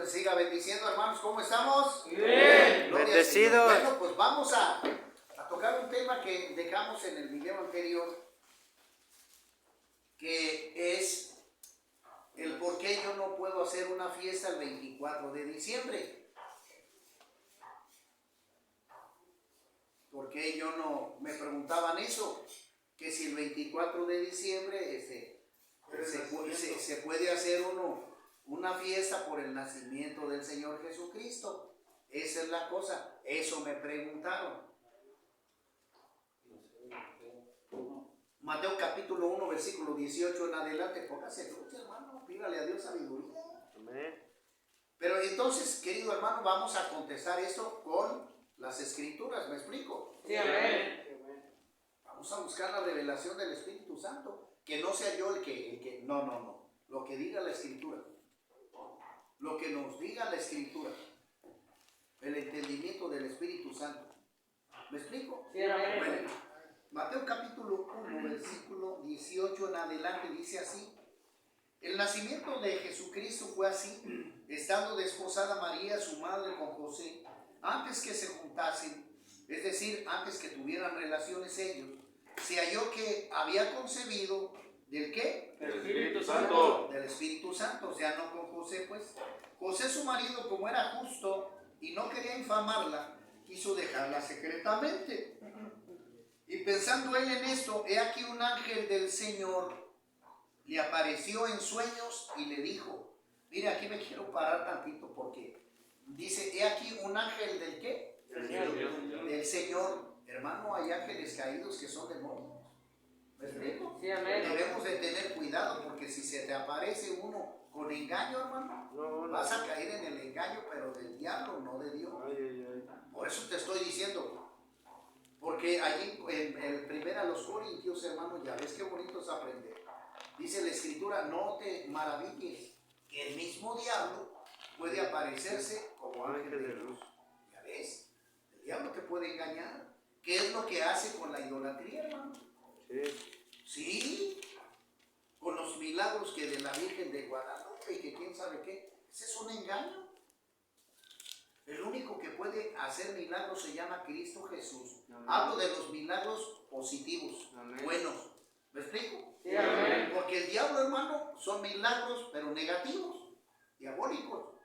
les siga bendiciendo, hermanos. ¿Cómo estamos? Bien. Bendecidos. Bueno, pues vamos a tocar un tema que dejamos en el video anterior, que es el por qué yo no puedo hacer una fiesta el 24 de diciembre. ¿Por qué yo no? Me preguntaban eso, que si el 24 de diciembre se puede hacer una fiesta por el nacimiento del Señor Jesucristo. Esa es la cosa, eso me preguntaron. Mateo capítulo 1, versículo 18 en adelante, póngase lucha, hermano, pídale a Dios sabiduría. Amén. Pero entonces, querido hermano, vamos a contestar esto con las escrituras, ¿me explico? Sí, amén. Vamos a buscar la revelación del Espíritu Santo, que no sea yo el que no, lo que diga la escritura, lo que nos diga la escritura, el entendimiento del Espíritu Santo. ¿Me explico? Sí, amén. Bueno, Mateo capítulo 1, versículo 18 en adelante dice así: el nacimiento de Jesucristo fue así, estando desposada María, su madre, con José, antes que se juntasen, es decir, antes que tuvieran relaciones ellos, se halló que había concebido ¿del qué? Del Espíritu Santo. Del Espíritu Santo, o sea, no con José, pues. José, su marido, como era justo y no quería infamarla, quiso dejarla secretamente. Y pensando él en esto, he aquí un ángel del Señor le apareció en sueños y le dijo, mire, aquí me quiero parar tantito porque dice, he aquí un ángel del ¿qué? Del Señor. Hermano, hay ángeles caídos que son demonios. ¿Me explico? Sí, amén. Debemos de tener cuidado porque si se te aparece uno con engaño, hermano, vas a caer en el engaño, pero del diablo, no de Dios. Por eso te estoy diciendo, porque allí en primera los Corintios, hermano, ya ves qué bonito es aprender. Dice la escritura, no te maravilles, que el mismo diablo puede aparecerse como ángel de luz. ¿Ya ves? El diablo te puede engañar. ¿Qué es lo que hace con la idolatría, hermano? Sí, con los milagros que de la Virgen de Guadalupe y que quién sabe qué. Ese es un engaño. El único que puede hacer milagros se llama Cristo Jesús. Amén. Hablo de los milagros positivos, amén, buenos. ¿Me explico? Sí, amén. Porque el diablo, hermano, son milagros, pero negativos, diabólicos.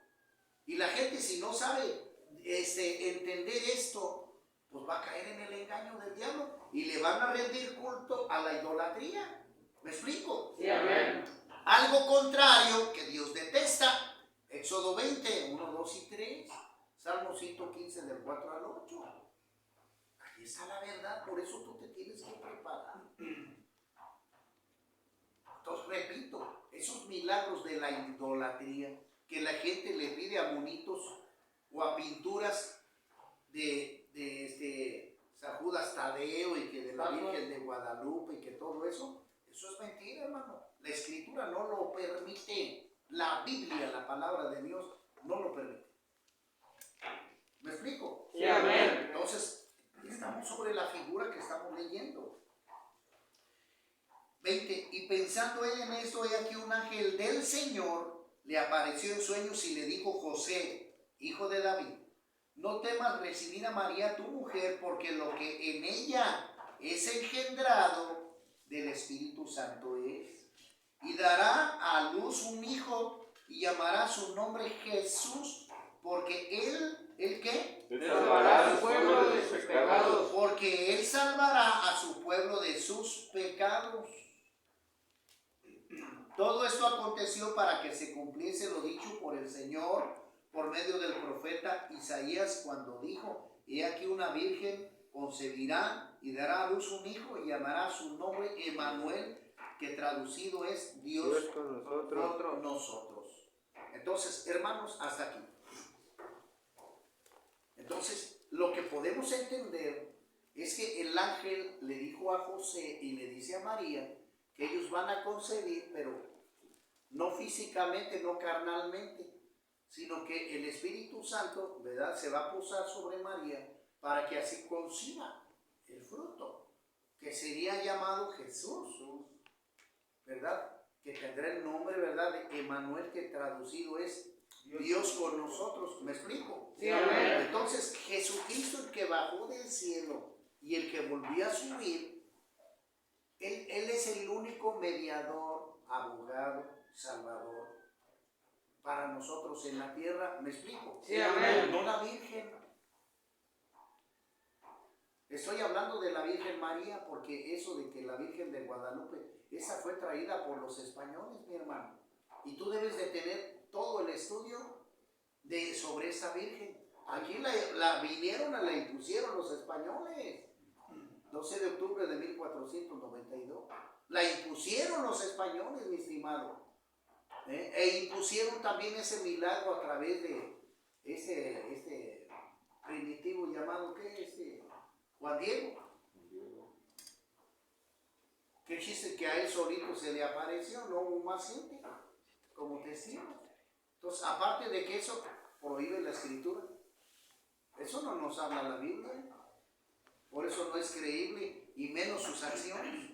Y la gente, si no sabe entender esto, pues va a caer en el engaño del diablo y le van a rendir culto a la idolatría. ¿Me explico? Sí, amén. Algo contrario que Dios detesta. Éxodo 20, 1, 2 y 3. Salmo 115 del 4 al 8. Ahí está la verdad, por eso tú te tienes que preparar. Entonces, repito, esos milagros de la idolatría que la gente le pide a monitos o a pinturas de San Judas Tadeo y que de la Virgen de Guadalupe y que todo eso, eso es mentira, hermano. La escritura no lo permite. La Biblia, la palabra de Dios, no lo permite. ¿Me explico? Sí, amén. Entonces, estamos sobre la figura que estamos leyendo. 20. Y pensando él en esto, he aquí un ángel del Señor le apareció en sueños y le dijo: José, hijo de David, no temas recibir a María tu mujer, porque lo que en ella es engendrado del Espíritu Santo es. Y dará a luz un hijo y llamará su nombre Jesús, porque él ¿qué? Salvará a su pueblo de sus pecados. Porque él salvará a su pueblo de sus pecados. Todo esto aconteció para que se cumpliese lo dicho por el Señor por medio del profeta Isaías, cuando dijo: he aquí una virgen concebirá y dará a luz un hijo y llamará su nombre Emmanuel, que traducido es Dios con nosotros. Entonces, hermanos, hasta aquí. Entonces, lo que podemos entender es que el ángel le dijo a José y le dice a María que ellos van a concebir, pero no físicamente, no carnalmente, sino que el Espíritu Santo, ¿verdad?, se va a posar sobre María para que así conciba el fruto, que sería llamado Jesús, ¿verdad?, que tendrá el nombre, ¿verdad?, de Emmanuel, que traducido es Dios con nosotros. ¿Me explico? Sí, amén. Entonces, Jesucristo, el que bajó del cielo y el que volvió a subir, Él es el único mediador, abogado, salvador para nosotros en la tierra. ¿Me explico? Sí, amén. No la Virgen. Estoy hablando de la Virgen María porque eso de que la Virgen de Guadalupe, esa fue traída por los españoles, mi hermano. Y tú debes de tener todo el estudio sobre esa Virgen. Aquí la vinieron, la impusieron los españoles. 12 de octubre de 1492. La impusieron los españoles, mi estimado. E impusieron también ese milagro a través de este primitivo llamado, ¿qué? Juan Diego. Que chiste que a él solito se le apareció, no hubo más gente como testigo. Entonces, aparte de que eso prohíbe la escritura, eso no nos habla la Biblia. Por eso no es creíble, y menos sus acciones.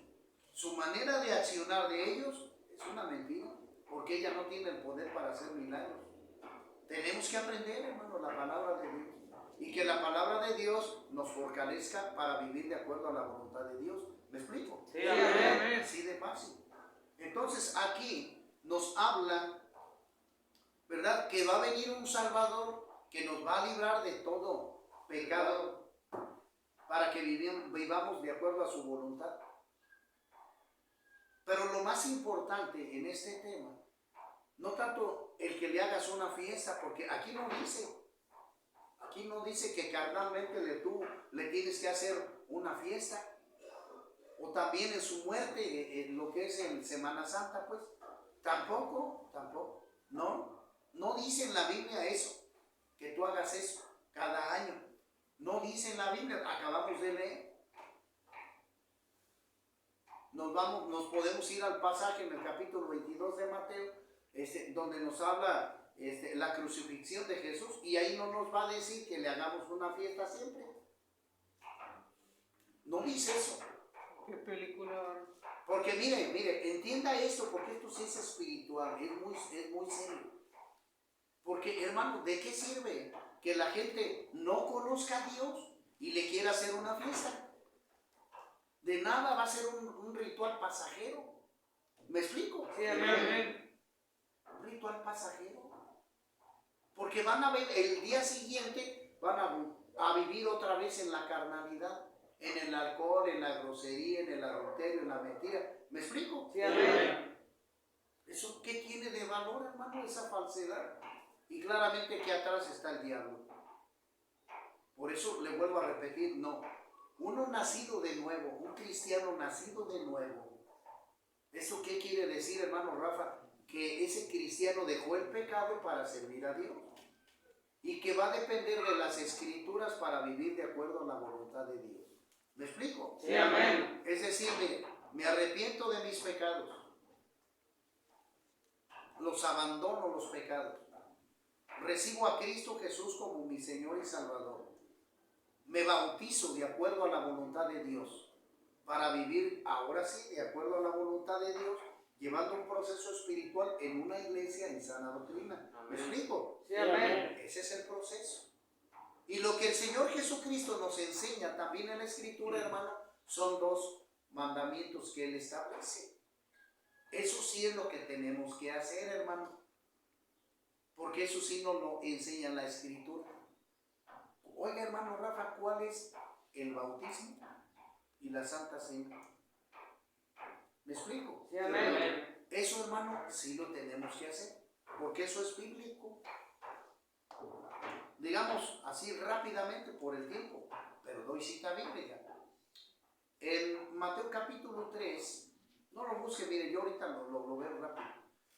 Su manera de accionar de ellos es una mentira, porque ella no tiene el poder para hacer milagros. Tenemos que aprender, hermano, la palabra de Dios, y que la palabra de Dios nos fortalezca para vivir de acuerdo a la voluntad de Dios. ¿Me explico? Sí, amén. Así de fácil. Entonces aquí nos habla, ¿verdad?, que va a venir un Salvador que nos va a librar de todo pecado, para que vivamos de acuerdo a su voluntad. Pero lo más importante en este tema, no tanto el que le hagas una fiesta, porque aquí no dice que carnalmente tú le tienes que hacer una fiesta, o también en su muerte, en lo que es en Semana Santa, pues, tampoco, no dice en la Biblia eso, que tú hagas eso cada año. No dice en la Biblia, acabamos de leer. Nos podemos ir al pasaje en el capítulo 22 de Mateo, donde nos habla la crucifixión de Jesús, y ahí no nos va a decir que le hagamos una fiesta siempre. No dice eso. ¿Qué película? Porque mire, entienda esto, porque esto sí es espiritual, es muy serio. Porque, hermano, ¿de qué sirve que la gente no conozca a Dios y le quiera hacer una fiesta? De nada, va a ser un ritual pasajero. ¿Me explico? Sí, amén. Un ritual pasajero. Porque van a ver, el día siguiente van a vivir otra vez en la carnalidad, en el alcohol, en la grosería, en el adulterio, en la mentira. ¿Me explico? Sí, amén. ¿Eso qué tiene de valor, hermano, esa falsedad? Y claramente que atrás está el diablo. Por eso le vuelvo a repetir, no. Uno nacido de nuevo, un cristiano nacido de nuevo. ¿Eso qué quiere decir, hermano Rafa? Que ese cristiano dejó el pecado para servir a Dios. Y que va a depender de las escrituras para vivir de acuerdo a la voluntad de Dios. ¿Me explico? Sí, amén. Es decir, mire, me arrepiento de mis pecados. Los abandono los pecados. Recibo a Cristo Jesús como mi Señor y Salvador. Me bautizo de acuerdo a la voluntad de Dios para vivir ahora sí de acuerdo a la voluntad de Dios, llevando un proceso espiritual en una iglesia en sana doctrina. ¿Me explico? Sí, amén. Ese es el proceso. Y lo que el Señor Jesucristo nos enseña también en la Escritura, hermano, son 2 mandamientos que Él establece. Eso sí es lo que tenemos que hacer, hermano. Porque eso sí nos lo enseña la Escritura. Oiga, hermano Rafa, ¿cuál es el bautismo y la Santa Cena? ¿Me explico? Sí, amén. Eso, hermano, sí lo tenemos que hacer, porque eso es bíblico. Digamos así rápidamente por el tiempo, pero doy cita bíblica. En Mateo capítulo 3, no lo busque, mire, yo ahorita lo veo rápido.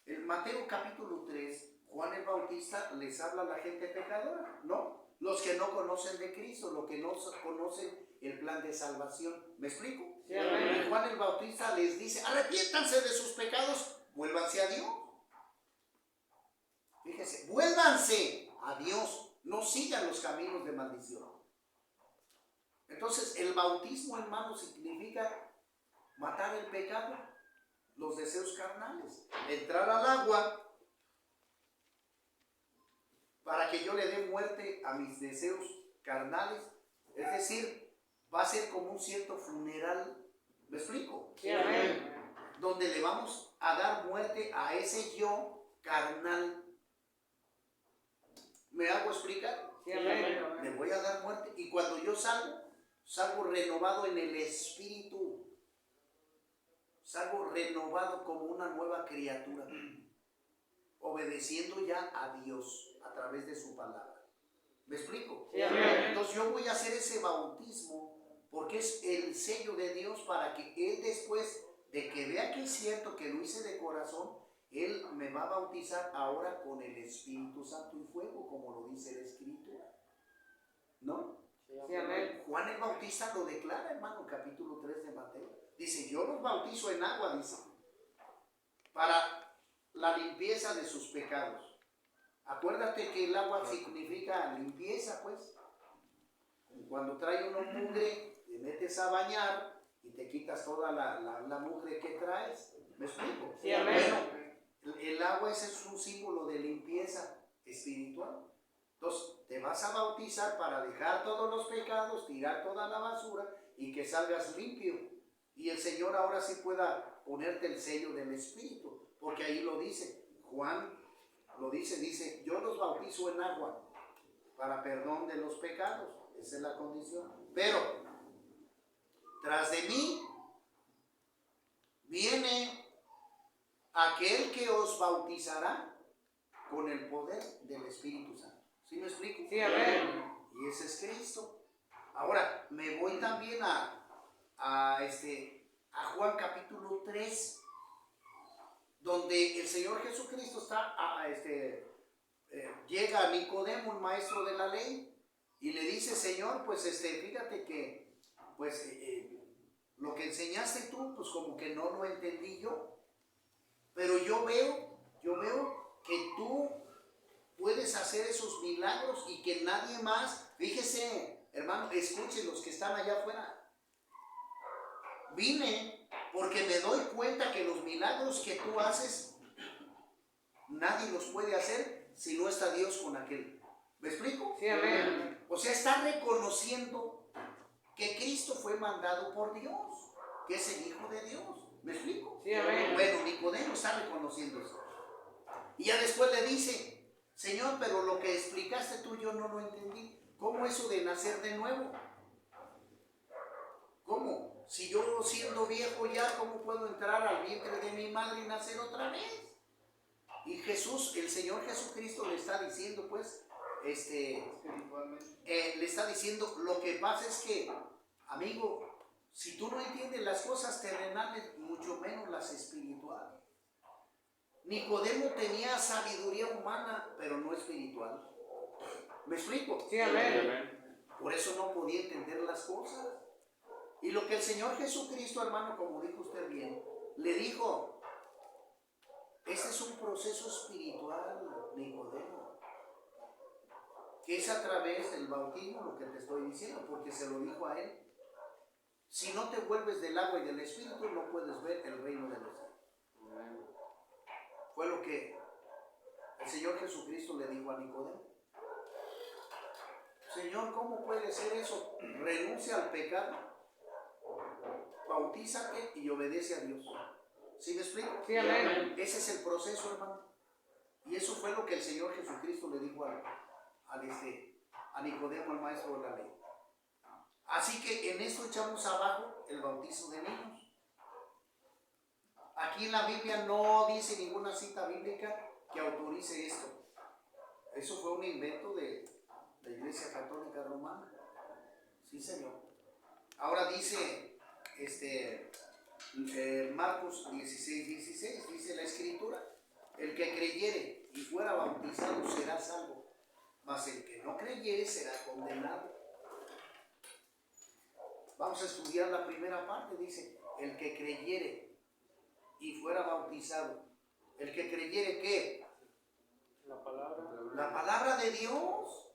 En Mateo capítulo 3, Juan el Bautista les habla a la gente pecadora, ¿no? Los que no conocen de Cristo, los que no conocen el plan de salvación. ¿Me explico? Sí, amén. Y Juan el Bautista les dice, arrepiéntanse de sus pecados, vuélvanse a Dios. Fíjense, vuélvanse a Dios, no sigan los caminos de maldición. Entonces, el bautismo, hermano, significa matar el pecado, los deseos carnales, entrar al agua para que yo le dé muerte a mis deseos carnales. Es decir, va a ser como un cierto funeral. ¿Me explico? Sí, amén. Donde le vamos a dar muerte a ese yo carnal. ¿Me hago explicar? Sí, amén. Le voy a dar muerte. Y cuando yo salgo renovado en el espíritu. Salgo renovado como una nueva criatura. Obedeciendo ya a Dios a través de su palabra. ¿Me explico? Sí, amén. Entonces yo voy a hacer ese bautismo porque es el sello de Dios para que Él, después de que vea que es cierto que lo hice de corazón, Él me va a bautizar ahora con el Espíritu Santo y fuego, como lo dice la Escritura. ¿No? Sí, amén. Juan el Bautista lo declara, hermano, capítulo 3 de Mateo. Dice, yo los bautizo en agua, dice, para la limpieza de sus pecados. Acuérdate que el agua significa limpieza, pues. Cuando trae uno mugre, te metes a bañar y te quitas toda la mugre que traes. ¿Me explico? Sí, amén. Bueno, el agua ese es un símbolo de limpieza espiritual. Entonces, te vas a bautizar para dejar todos los pecados, tirar toda la basura y que salgas limpio. Y el Señor ahora sí pueda ponerte el sello del Espíritu, porque ahí lo dice, Juan lo dice, yo los bautizo en agua para perdón de los pecados. Esa es la condición. Pero, tras de mí, viene aquel que os bautizará con el poder del Espíritu Santo. ¿Sí me explico? Sí, amén. Y ese es Cristo. Ahora, me voy también a Juan capítulo 3, donde el Señor Jesucristo llega a Nicodemo, el maestro de la ley, y le dice, Señor, pues fíjate que pues lo que enseñaste tú, pues como que no lo entendí yo, pero yo veo que tú puedes hacer esos milagros y que nadie más. Fíjese, hermano, escuchen los que están allá afuera. Vine porque me doy cuenta que los milagros que tú haces, nadie los puede hacer si no está Dios con aquel. ¿Me explico? Sí, amén. O sea, está reconociendo que Cristo fue mandado por Dios, que es el Hijo de Dios. ¿Me explico? Sí, amén. Bueno, Nicodemo está reconociendo eso. Y ya después le dice, Señor, pero lo que explicaste tú yo no lo entendí. ¿Cómo eso de nacer de nuevo? ¿Cómo? Si yo siendo viejo ya, ¿cómo puedo entrar al vientre de mi madre y nacer otra vez? Y Jesús, el Señor Jesucristo le está diciendo, pues, le está diciendo, lo que pasa es que, amigo, si tú no entiendes las cosas terrenales, mucho menos las espirituales. Nicodemo tenía sabiduría humana, pero no espiritual. ¿Me explico? Sí, amén. Por eso no podía entender las cosas. Y lo que el Señor Jesucristo, hermano, como dijo usted bien, le dijo, este es un proceso espiritual, Nicodemo, que es a través del bautismo lo que te estoy diciendo, porque se lo dijo a él. Si no te vuelves del agua y del Espíritu, no puedes ver el reino de los cielos. Fue lo que el Señor Jesucristo le dijo a Nicodemo. Señor, ¿cómo puede ser eso? Renuncia al pecado, bautízate y obedece a Dios. ¿Sí me explico? Sí, amén. Ese es el proceso, hermano. Y eso fue lo que el Señor Jesucristo le dijo a Nicodemo, el maestro de la ley. Así que en esto echamos abajo el bautizo de niños. Aquí en la Biblia no dice ninguna cita bíblica que autorice esto. Eso fue un invento de la Iglesia Católica Romana. Sí, Señor. Ahora dice Marcos 16:16, dice la Escritura, el que creyere y fuera bautizado será salvo, mas el que no creyere será condenado. Vamos a estudiar la primera parte, dice, el que creyere y fuera bautizado. ¿El que creyere qué? La palabra. La palabra de Dios.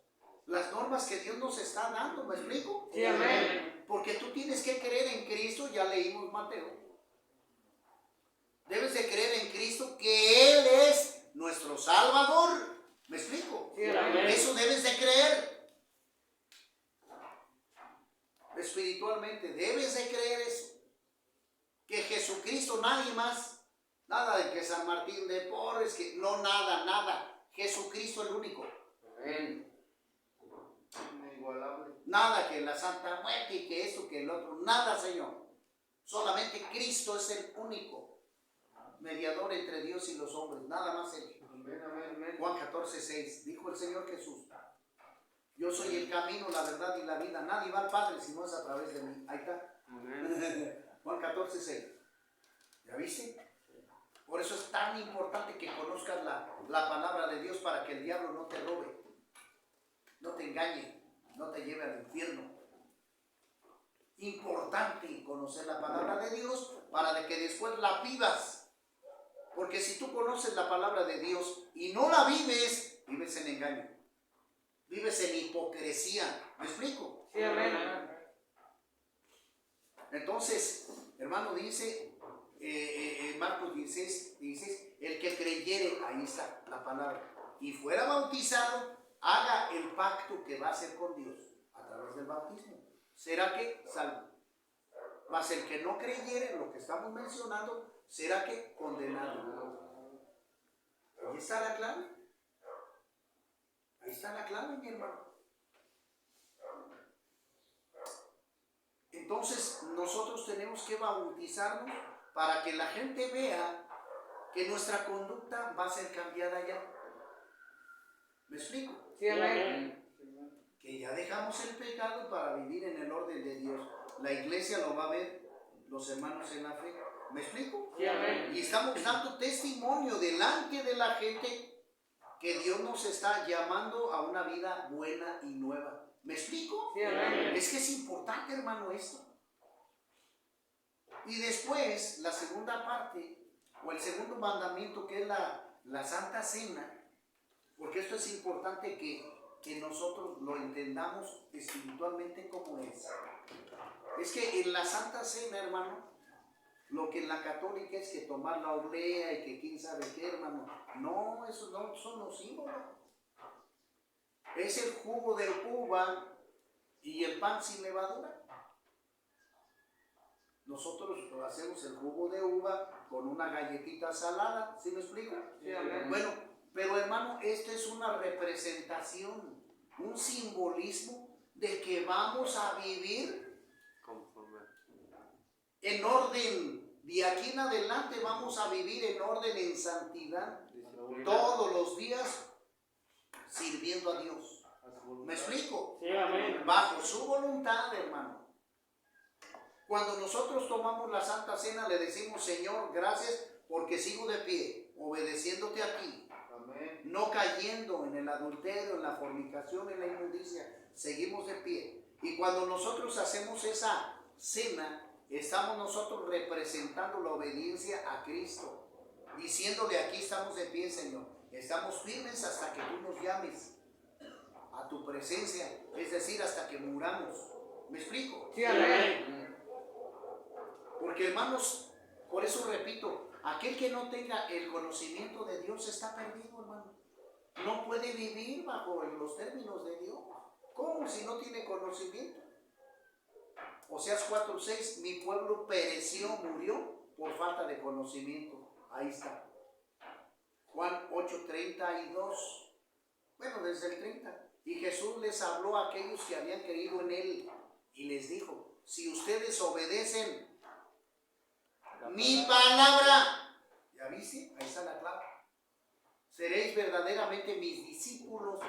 Las normas que Dios nos está dando, ¿me explico? Sí, amén. Porque tú tienes que creer en Cristo, ya leímos Mateo. Debes de creer en Cristo, que Él es nuestro Salvador. ¿Me explico? Sí, amén. espiritualmente. Debes de creer eso. Que Jesucristo, nadie más. Nada de que San Martín de Porres, que no, nada. Jesucristo el único. Amén. Inigualable. Nada que la Santa Muerte y que eso, que el otro. Nada, Señor. Solamente Cristo es el único mediador entre Dios y los hombres. Nada más Él. Amén, amén, amén. Juan 14:6. Dijo el Señor Jesús: yo soy el camino, la verdad y la vida. Nadie va al Padre si no es a través de mí. Ahí está. Amén. Juan 14:6. ¿Ya viste? Por eso es tan importante que conozcas la palabra de Dios, para que el diablo no te robe, no te engañe, no te lleve al infierno. Importante conocer la palabra de Dios para que después la vivas. Porque si tú conoces la palabra de Dios y no la vives, vives en engaño. Vives en hipocresía. ¿Me explico? Sí, amén. Entonces, hermano, dice Marcos 16, el que creyere, ahí está la palabra, y fuera bautizado, haga el pacto que va a hacer con Dios a través del bautismo. ¿Será que salvo? Mas el que no creyere, lo que estamos mencionando, será que condenado. Ahí está la clave. Ahí está la clave, mi hermano. Entonces nosotros tenemos que bautizarnos para que la gente vea que nuestra conducta va a ser cambiada ya. ¿Me explico? Sí, amén. Que ya dejamos el pecado para vivir en el orden de Dios. La iglesia lo va a ver, los hermanos en la fe. ¿Me explico? Sí, amén. Y estamos dando testimonio delante de la gente que Dios nos está llamando a una vida buena y nueva. ¿Me explico? Sí, amén. Es que es importante, hermano, esto. Y después, la segunda parte, o el segundo mandamiento, que es la Santa Cena, porque esto es importante que nosotros lo entendamos espiritualmente como es. Es que en la Santa Cena, hermano, lo que en la católica es que tomar la oblea y que quién sabe qué, hermano. No, eso no son los símbolos. Es el jugo de uva y el pan sin levadura. Nosotros hacemos el jugo de uva con una galletita salada, ¿sí me explico? Sí, amén. Bueno, pero hermano, esto es una representación, un simbolismo de que vamos a vivir en orden. De aquí en adelante vamos a vivir en orden, en santidad, todos los días sirviendo a Dios. ¿Me explico? Sí, amén. Bajo su voluntad, hermano. Cuando nosotros tomamos la Santa Cena, le decimos: Señor, gracias porque sigo de pie, obedeciéndote a ti. Amén. No cayendo en el adulterio, en la fornicación, en la inmundicia. Seguimos de pie. Y cuando nosotros hacemos esa cena, estamos nosotros representando la obediencia a Cristo. Diciéndole: aquí estamos de pie, Señor. Estamos firmes hasta que tú nos llames a tu presencia. Es decir, hasta que muramos. ¿Me explico? Sí, amén. Porque, hermanos, por eso repito, aquel que no tenga el conocimiento de Dios está perdido, hermano. No puede vivir bajo los términos de Dios. ¿Cómo si no tiene conocimiento? Oseas 4:6, mi pueblo pereció, murió por falta de conocimiento. Ahí está. Juan 8:32. Bueno, desde el 30. Y Jesús les habló a aquellos que habían creído en Él y les dijo: si ustedes obedecen mi palabra, ¿ya viste? Ahí está la clave. Seréis verdaderamente mis discípulos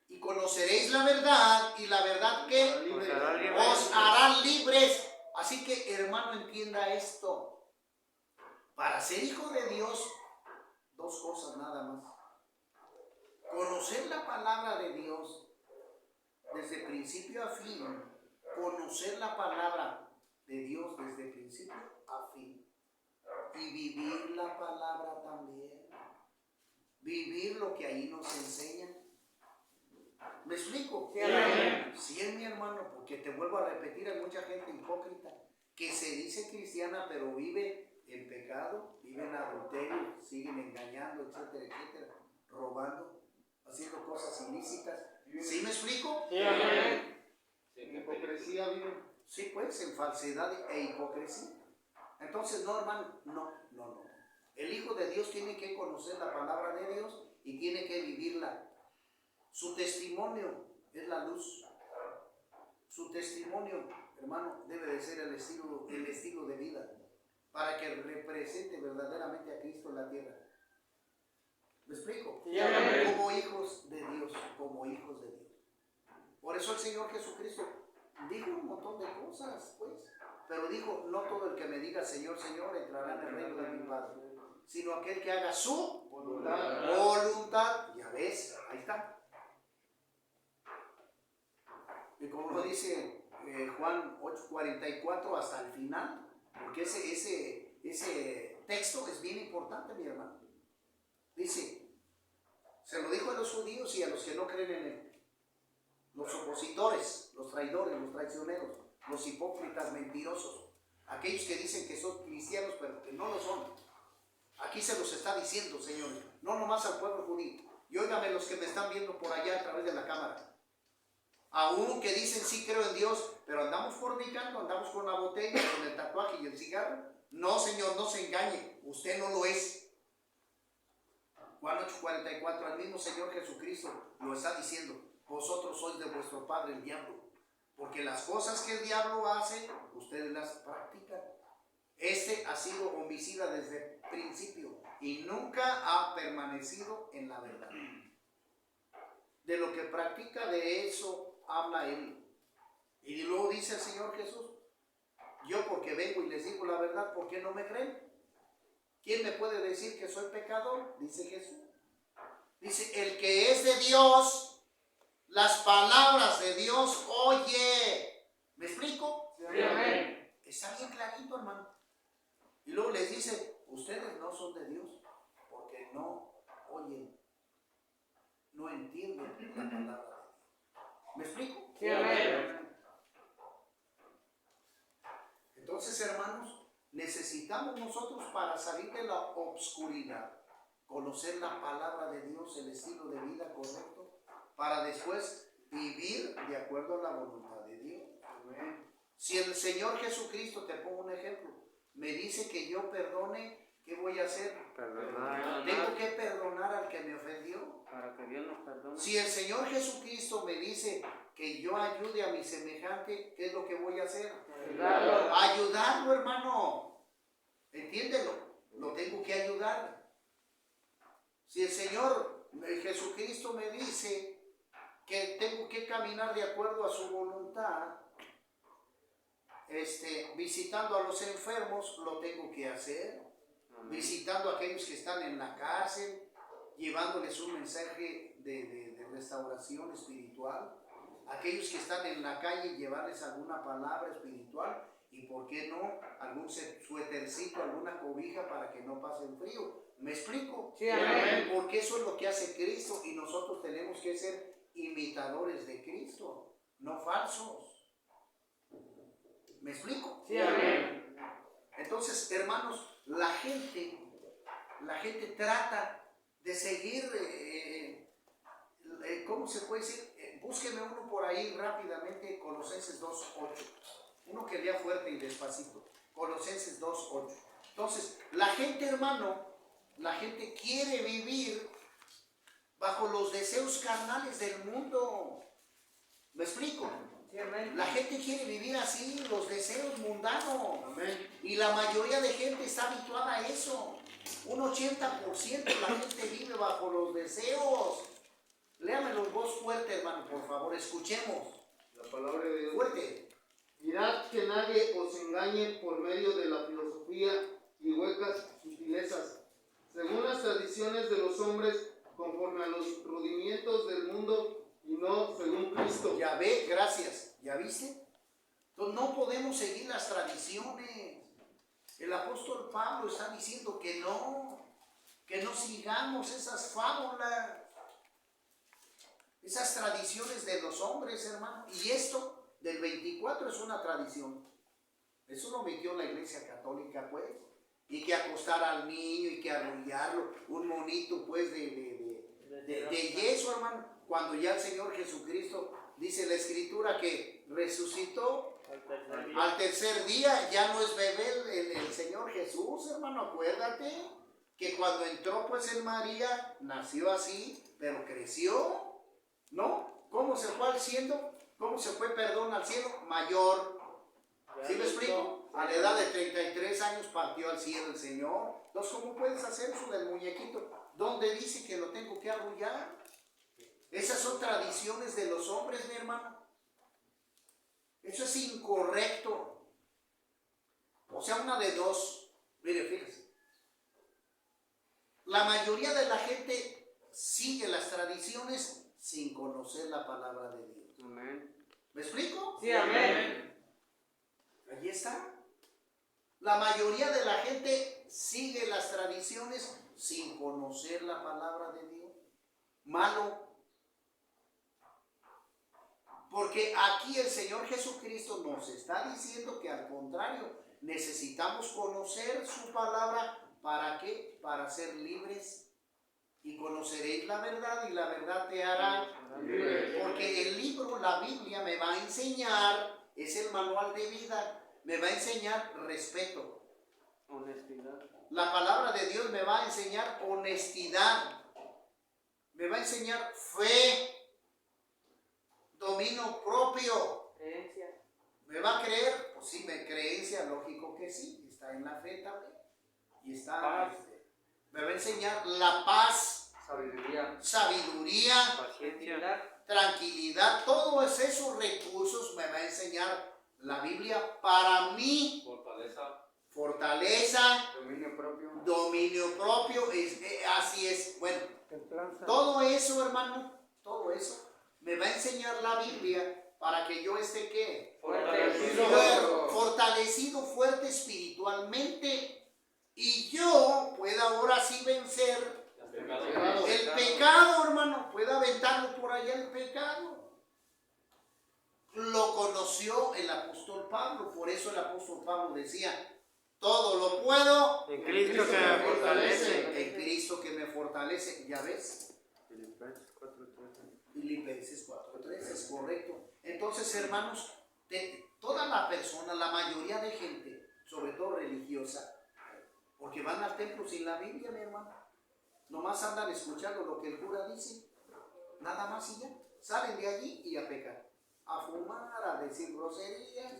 y conoceréis la verdad, y la verdad que os hará libres. Así que, hermano, entienda esto. Para ser hijo de Dios, dos cosas nada más: conocer la palabra de Dios desde principio a fin, conocer la palabra de Dios desde principio a fin, y vivir la palabra también, vivir lo que ahí nos enseñan. ¿Me explico? Sí, mi hermano, porque te vuelvo a repetir, hay mucha gente hipócrita que se dice cristiana pero vive en pecado, vive en adulterio, siguen engañando, etcétera, etcétera, robando, haciendo cosas ilícitas. ¿Sí me explico? Sí, amén. En hipocresía viven. Sí, pues, en falsedad e hipocresía. Entonces, no, hermano, no. El Hijo de Dios tiene que conocer la palabra de Dios y tiene que vivirla. Su testimonio es la luz. Su testimonio, hermano, debe de ser el estilo de vida para que represente verdaderamente a Cristo en la tierra. ¿Me explico? Sí, amén. Como hijos de Dios, como hijos de Dios. Por eso el Señor Jesucristo dijo un montón de cosas, pues. Pero dijo, no todo el que me diga Señor, Señor, entrará en el reino de mi Padre, sino aquel que haga su voluntad. Ya ves, ahí está. Y como lo dice Juan 8:44 hasta el final, porque ese texto es bien importante, mi hermano. Dice, se lo dijo a los judíos y a los que no creen en él. Los opositores, los traidores, los traicioneros, los hipócritas mentirosos, aquellos que dicen que son cristianos pero que no lo son. Aquí se los está diciendo, Señor, no nomás al pueblo judío. Y óigame los que me están viendo por allá a través de la cámara. Aún que dicen sí creo en Dios, pero andamos fornicando, andamos con la botella, con el tatuaje y el cigarro. No, Señor, no se engañe, usted no lo es. Juan 8:44, el mismo Señor Jesucristo lo está diciendo. Vosotros sois de vuestro padre el diablo, porque las cosas que el diablo hace, ustedes las practican. Este ha sido homicida desde el principio y nunca ha permanecido en la verdad. De lo que practica, de eso habla él. Y luego dice el Señor Jesús, yo porque vengo y les digo la verdad, ¿por qué no me creen? ¿Quién me puede decir que soy pecador? Dice Jesús. Dice, el que es de Dios, las palabras de Dios oye. ¿Me explico? Sí, amén. Está bien clarito, hermano. Y luego les dice, ustedes no son de Dios porque no oyen, no entienden la palabra de Dios. ¿Me explico? Sí, amén. Entonces, hermanos, necesitamos nosotros para salir de la obscuridad, conocer la palabra de Dios, el estilo de vida correcto, para después vivir de acuerdo a la voluntad de Dios. Amén. Si el Señor Jesucristo, te pongo un ejemplo, me dice que yo perdone, ¿qué voy a hacer? Perdonar. Tengo que perdonar al que me ofendió. Para que Dios nos perdone. Si el Señor Jesucristo me dice que yo ayude a mi semejante, ¿qué es lo que voy a hacer? Ayudarlo. Ayudarlo, hermano. Entiéndelo. Lo tengo que ayudar. Si el Señor Jesucristo me dice que tengo que caminar de acuerdo a su voluntad, visitando a los enfermos, lo tengo que hacer. Amén. Visitando a aquellos que están en la cárcel, llevándoles un mensaje de restauración espiritual. Aquellos que están en la calle, llevarles alguna palabra espiritual y, ¿por qué no?, algún suétercito, alguna cobija para que no pasen frío. ¿Me explico? Sí, amén. Porque eso es lo que hace Cristo y nosotros tenemos que ser imitadores de Cristo, no falsos. ¿Me explico? Sí, amén. Entonces, hermanos, la gente trata de seguir, ¿cómo se puede decir? Búsqueme uno por ahí rápidamente, Colosenses 2:8. Uno que lea fuerte y despacito. Colosenses 2:8. Entonces, la gente, hermano, la gente quiere vivir bajo los deseos carnales del mundo. ¿Me explico? Sí, amén. La gente quiere vivir así, los deseos mundanos. Amén. Y la mayoría de gente está habituada a eso. Un 80% de la gente vive bajo los deseos. Léamelo en voz fuerte, hermano, por favor, escuchemos. La palabra de Dios. Fuerte. Mirad que nadie os engañe por medio de la filosofía y huecas sutilezas, según las tradiciones de los hombres, conforme a los rudimientos del mundo y no según Cristo. Ya ve, gracias. ¿Ya viste? Entonces no podemos seguir las tradiciones. El apóstol Pablo está diciendo que no sigamos esas fábulas, esas tradiciones de los hombres, hermano. Y esto del 24 es una tradición. Eso lo metió la Iglesia Católica, pues. Y que acostar al niño y que arrullarlo, un monito, pues, de yeso, hermano. Cuando ya el Señor Jesucristo dice la Escritura que resucitó Al tercer día ya no es bebé el Señor Jesús, hermano, acuérdate que cuando entró pues en María, nació así, pero creció, ¿no? ¿Cómo se fue al cielo? ¿Cómo se fue, perdón, al cielo? Mayor. ¿Sí me explico? A la edad de 33 años partió al cielo el Señor. Entonces, ¿cómo puedes hacer eso del muñequito? ¿Dónde dice que lo tengo que arrullar? Esas son tradiciones de los hombres, mi hermano. Eso es incorrecto. O sea, una de dos. Mire, fíjese. La mayoría de la gente sigue las tradiciones sin conocer la palabra de Dios. Amén. ¿Me explico? Sí, amén. Allí está. La mayoría de la gente sigue las tradiciones sin conocer la palabra de Dios. Malo. Porque aquí el Señor Jesucristo nos está diciendo que al contrario, necesitamos conocer su palabra. ¿Para qué? Para ser libres. Y conoceréis la verdad y la verdad te hará libre. Porque el libro, la Biblia, me va a enseñar, es el manual de vida, me va a enseñar respeto. Honestidad. La palabra de Dios me va a enseñar honestidad. Me va a enseñar fe. Dominio propio. Creencia. ¿Me va a creer? Pues sí, creencia, lógico que sí. Está en la fe también. Y está, me va a enseñar la paz, sabiduría, Paciencia. tranquilidad. Todos esos recursos me va a enseñar la Biblia para mí. Fortaleza. Dominio propio. Así es. Bueno, todo eso, hermano, todo eso me va a enseñar la Biblia para que yo esté, ¿qué? Fortalecido, fuerte espiritualmente, y yo pueda ahora sí vencer el pecado, hermano. Pueda aventarlo por allá el pecado. Lo conoció el apóstol Pablo, por eso el apóstol Pablo decía: todo lo puedo En Cristo que me fortalece. en Cristo que me fortalece. ¿Ya ves? Filipenses 4:13. Filipenses 4:13, es correcto. Entonces, hermanos, toda la persona, la mayoría de gente, sobre todo religiosa, porque van al templo sin la Biblia, mi hermano, nomás andan escuchando lo que el cura dice, nada más y ya, salen de allí y a pecar, a fumar, a decir groserías,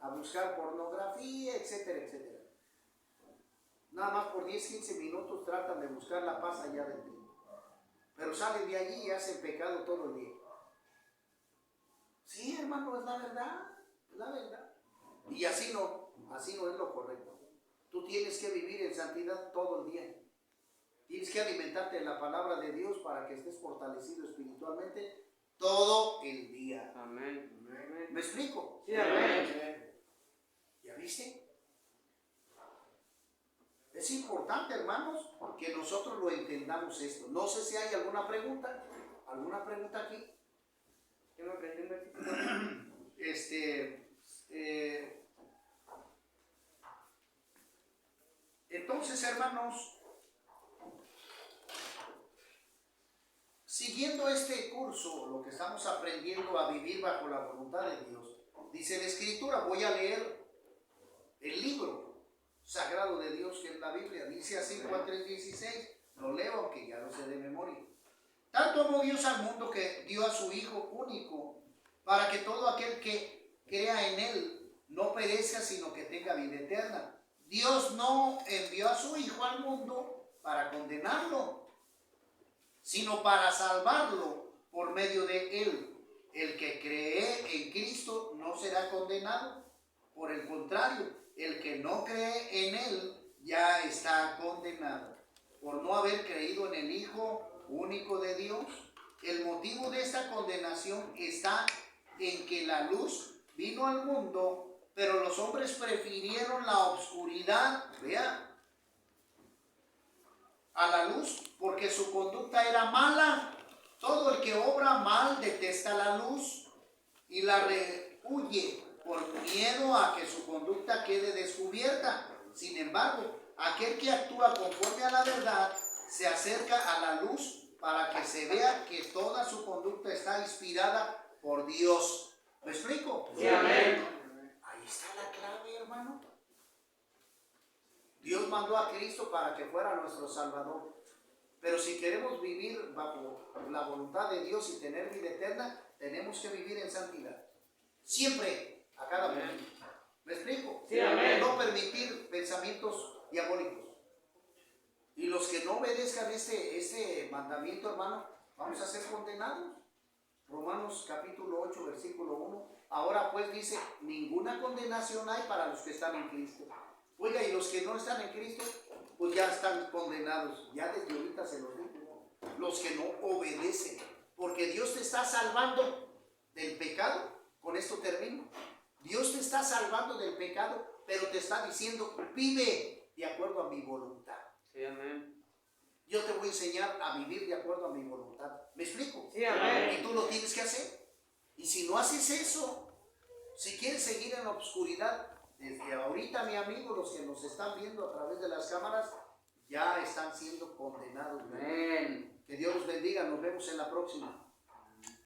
a buscar pornografía, etcétera, etcétera. Nada más por 10-15 minutos tratan de buscar la paz allá dentro. Pero salen de allí y hacen pecado todo el día. Sí, hermano, es la verdad, es la verdad. Y así no es lo correcto. Tú tienes que vivir en santidad todo el día. Tienes que alimentarte de la palabra de Dios para que estés fortalecido espiritualmente todo el día. Amén. ¿Me explico? Sí, amén. ¿Ya viste? Es importante, hermanos, que nosotros lo entendamos esto. No sé si hay alguna pregunta. ¿Alguna pregunta aquí? ¿Qué me aprendí un versículo? Entonces, hermanos, siguiendo este curso, lo que estamos aprendiendo a vivir bajo la voluntad de Dios, dice la Escritura, voy a leer el libro sagrado de Dios que es la Biblia. Dice así Juan 3:16, lo leo aunque ya lo sé de memoria. Tanto amó Dios al mundo que dio a su Hijo único, para que todo aquel que crea en Él no perezca, sino que tenga vida eterna. Dios no envió a su Hijo al mundo para condenarlo, sino para salvarlo por medio de Él. El que cree en Cristo no será condenado. Por el contrario, el que no cree en Él ya está condenado, por no haber creído en el Hijo único de Dios. El motivo de esta condenación está en que la luz vino al mundo, pero los hombres prefirieron la oscuridad, vea, a la luz, porque su conducta era mala. Todo el que obra mal detesta la luz y la rehuye por miedo a que su conducta quede descubierta. Sin embargo, aquel que actúa conforme a la verdad se acerca a la luz para que se vea que toda su conducta está inspirada por Dios. ¿Me explico? Sí, amén. Ahí está la clave, hermano. Dios mandó a Cristo para que fuera nuestro Salvador. Pero si queremos vivir bajo la voluntad de Dios y tener vida eterna, tenemos que vivir en santidad. Siempre, a cada momento. ¿Me explico? Sí, amén. No permitir pensamientos diabólicos. Y los que no obedezcan este mandamiento, hermano, vamos a ser condenados. Romanos capítulo 8, versículo 1. Ahora pues dice, ninguna condenación hay para los que están en Cristo. Oiga, y los que no están en Cristo, pues ya están condenados. Ya desde ahorita se los digo. Los que no obedecen. Porque Dios te está salvando del pecado. Con esto termino. Dios te está salvando del pecado, pero te está diciendo, vive de acuerdo a mi voluntad. Sí, amén. Yo te voy a enseñar a vivir de acuerdo a mi voluntad. ¿Me explico? Sí, amén. Y tú lo tienes que hacer. Y si no haces eso, si quieres seguir en la oscuridad, desde ahorita, mi amigo, los que nos están viendo a través de las cámaras, ya están siendo condenados. Amén. Que Dios los bendiga. Nos vemos en la próxima.